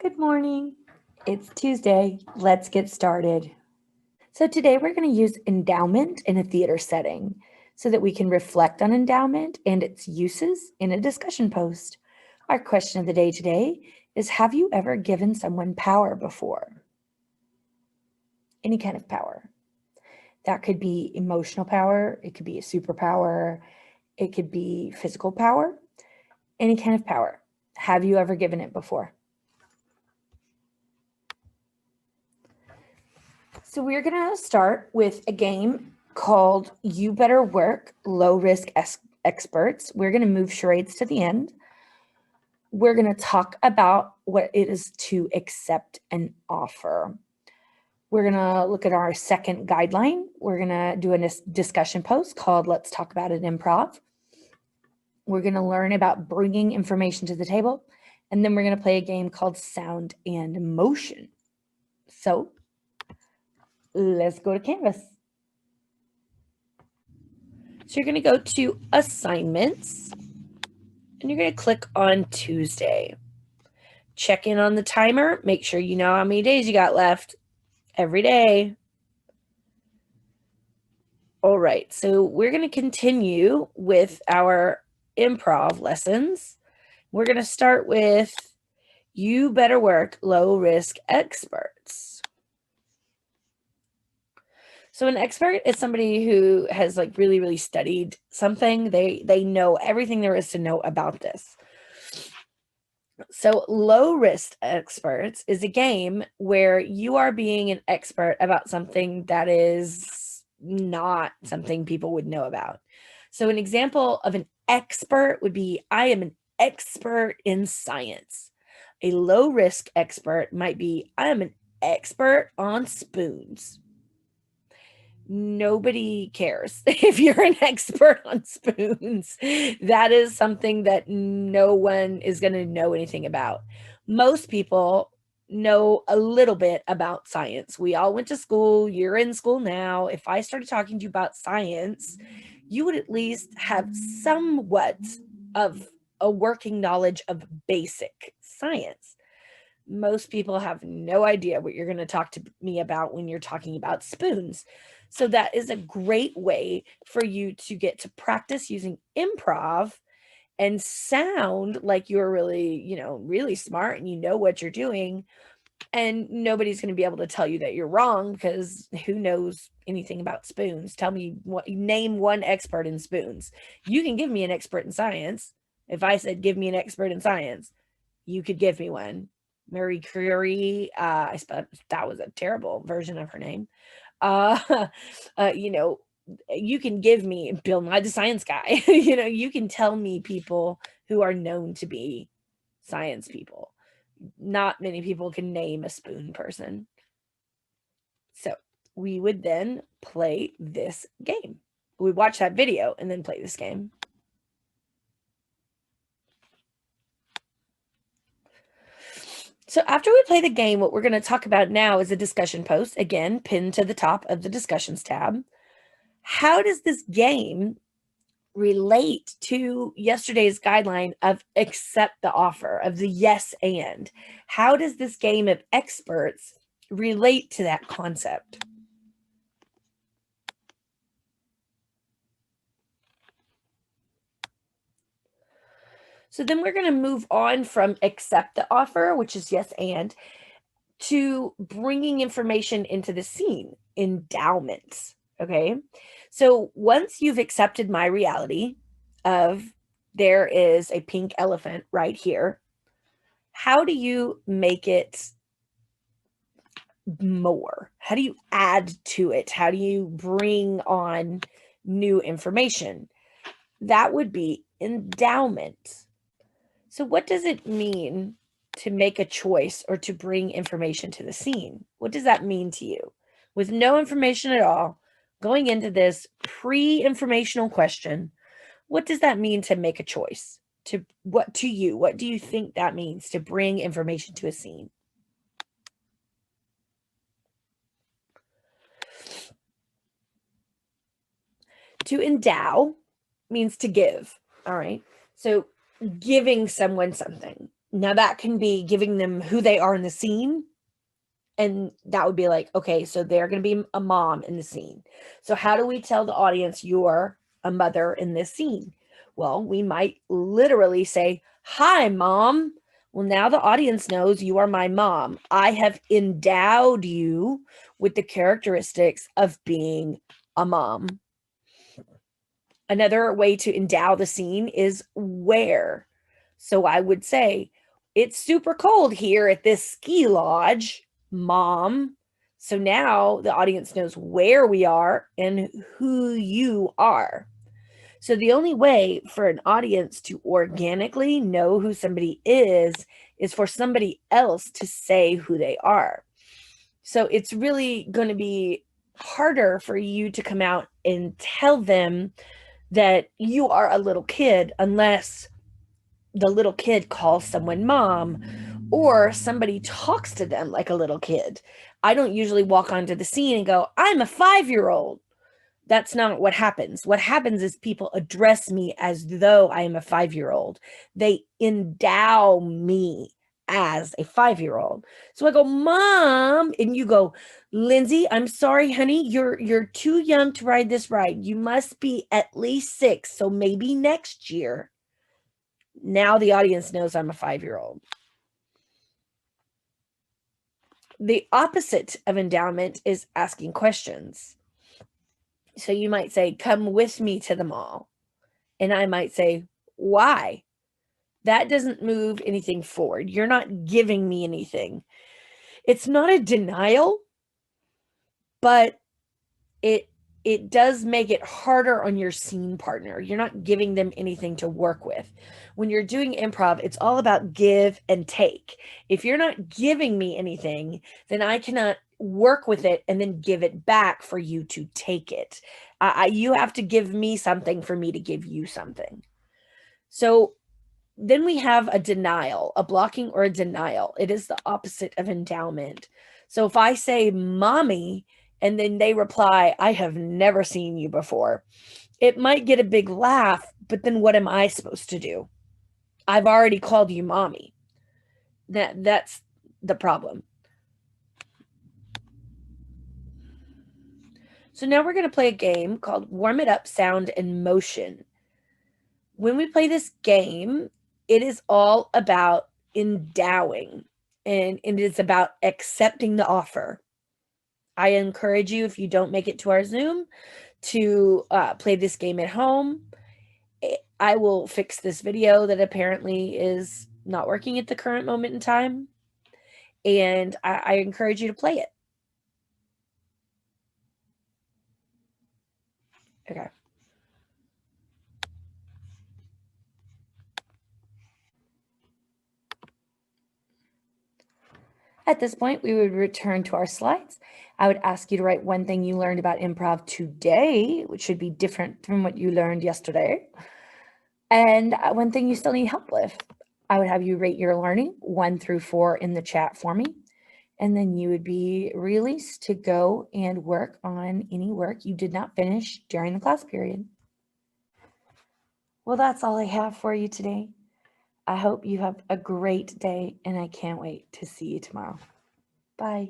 Good morning. It's Tuesday. Let's get started. So today we're going to use endowment in a theater setting so that we can reflect on endowment and its uses in a discussion post. Our question of the day today is, have you ever given someone power before? Any kind of power. That could be emotional power. It could be a superpower. It could be physical power. Any kind of power. Have you ever given it before? So we're going to start with a game called You Better Work Low Risk Experts. We're going to move charades to the end. We're going to talk about what it is to accept an offer. We're going to look at our second guideline. We're going to do a discussion post called Let's Talk About It Improv. We're going to learn about bringing information to the table. And then we're going to play a game called Sound and Motion. So let's go to Canvas. So you're going to go to Assignments, and you're going to click on Tuesday. Check in on the timer. Make sure you know how many days you got left every day. All right, so we're going to continue with our improv lessons. We're going to start with You Better Work Low Risk Experts. So an expert is somebody who has really studied something. They know everything there is to know about this. So low risk experts is a game where you are being an expert about something that is not something people would know about. So an example of an expert would be, I am an expert in science. A low risk expert might be, I am an expert on spoons. Nobody cares if you're an expert on spoons. That is something that no one is going to know anything about. Most people know a little bit about science. We all went to school. You're in school now. If I started talking to you about science, you would at least have somewhat of a working knowledge of basic science. Most people have no idea what you're going to talk to me about when you're talking about spoons. So that is a great way for you to get to practice using improv and sound like you're really smart and you know what you're doing. And nobody's going to be able to tell you that you're wrong, because who knows anything about spoons? Name one expert in spoons. You can give me an expert in science. If I said, give me an expert in science, you could give me one. Marie Curie, that was a terrible version of her name. You can give me Bill Nye the Science Guy. You can tell me people who are known to be science people. Not many people can name a spoon person. So we would then play this game. We watch that video and then play this game. So after we play the game, what we're going to talk about now is a discussion post, again, pinned to the top of the discussions tab. How does this game relate to yesterday's guideline of accept the offer, of the yes and? How does this game of experts relate to that concept? So then we're going to move on from accept the offer, which is yes and, to bringing information into the scene, endowments. Okay. So once you've accepted my reality of there is a pink elephant right here, how do you make it more? How do you add to it? How do you bring on new information? That would be endowment. So what does it mean to make a choice or to bring information to the scene? What does that mean to you? With no information at all, going into this pre-informational question, what does that mean to make a choice? What do you think that means to bring information to a scene? To endow means to give. All right. So giving someone something. Now that can be giving them who they are in the scene, and that would be like, okay, so they're going to be a mom in the scene. So how do we tell the audience you're a mother in this scene? Well, we might literally say, "Hi, mom." Well, now the audience knows you are my mom. I have endowed you with the characteristics of being a mom. Another way to endow the scene is where. So I would say, "It's super cold here at this ski lodge, mom." So now the audience knows where we are and who you are. So the only way for an audience to organically know who somebody is for somebody else to say who they are. So it's really going to be harder for you to come out and tell them that you are a little kid unless the little kid calls someone mom or somebody talks to them like a little kid. I don't usually walk onto the scene and go, "I'm a 5-year-old." That's not what happens. What happens is people address me as though I am a 5-year-old. They endow me as a 5-year-old. So I go, "Mom," and you go, "Lindsay, I'm sorry, honey, you're too young to ride this ride. You must be at least 6, so maybe next year." Now the audience knows I'm a 5-year-old. The opposite of endowment is asking questions. So you might say, "Come with me to the mall." And I might say, "Why?" That doesn't move anything forward. You're not giving me anything. It's not a denial, but it it does make it harder on your scene partner. You're not giving them anything to work with. When you're doing improv, it's all about give and take. If you're not giving me anything, then I cannot work with it and then give it back for you to take it. You have to give me something for me to give you something. So then we have a denial, a blocking or a denial. It is the opposite of endowment. So if I say mommy and then they reply, "I have never seen you before," it might get a big laugh, but then what am I supposed to do? I've already called you mommy. That's the problem. So now we're going to play a game called Warm It Up, Sound and Motion. When we play this game, it is all about endowing, and it is about accepting the offer. I encourage you, if you don't make it to our Zoom, to play this game at home. I will fix this video that apparently is not working at the current moment in time, and I encourage you to play it. Okay. At this point, we would return to our slides. I would ask you to write one thing you learned about improv today, which should be different from what you learned yesterday, and one thing you still need help with. I would have you rate your learning 1 through 4 in the chat for me, and then you would be released to go and work on any work you did not finish during the class period. Well, that's all I have for you today. I hope you have a great day, and I can't wait to see you tomorrow. Bye.